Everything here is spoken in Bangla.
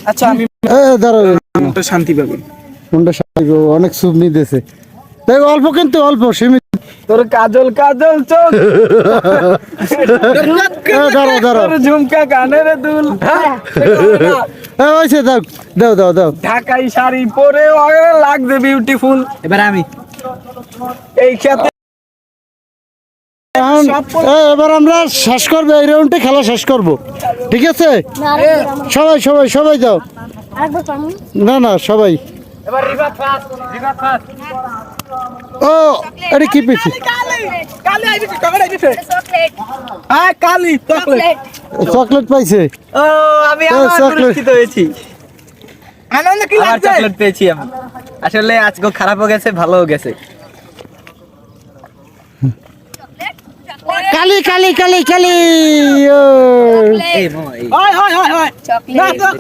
আচ্ছা আমি দাঁড়া মনটা শান্তি পাবে। মনটা শান্তি পাবে, অনেক সুপ নিতেছে। দেখ অল্প কিন্তু অল্প সীমিত। তোর কাজল কাজল চোখ দাঁড়াও দাঁড়াও তোর ঝুমকা কানের দুল হয়েছে, দাও দাও দাও দাও। ঢাকাই শাড়ি পরে লাগছে বিউটিফুল। এবার আমি এই ক্ষেত্রে এবার আমরা শেষ করবো, এই রাউন্ডে খেলা শেষ করব, ঠিক আছে? সবাই সবাই সবাই যাও। না না সবাই। এবার রিভার ফাস্ট রিভার ফাস্ট। ও এটা কি পেয়েছি? কালি আইবিছে টমেটো আইবিছে হ্যাঁ কালি চকলেট। চকলেট পাইছে। ও আমি ও, আবার চকলেট। পুরস্কৃত হয়েছি। আনন্দ কি লাগছে? চকলেট পেয়েছি আমি। আসলে আজকে খারাপও গেছে ভালোও গেছে। কালি কালি কালি কালি। এই মামা এই হয় হয় হয় হয় চকলেট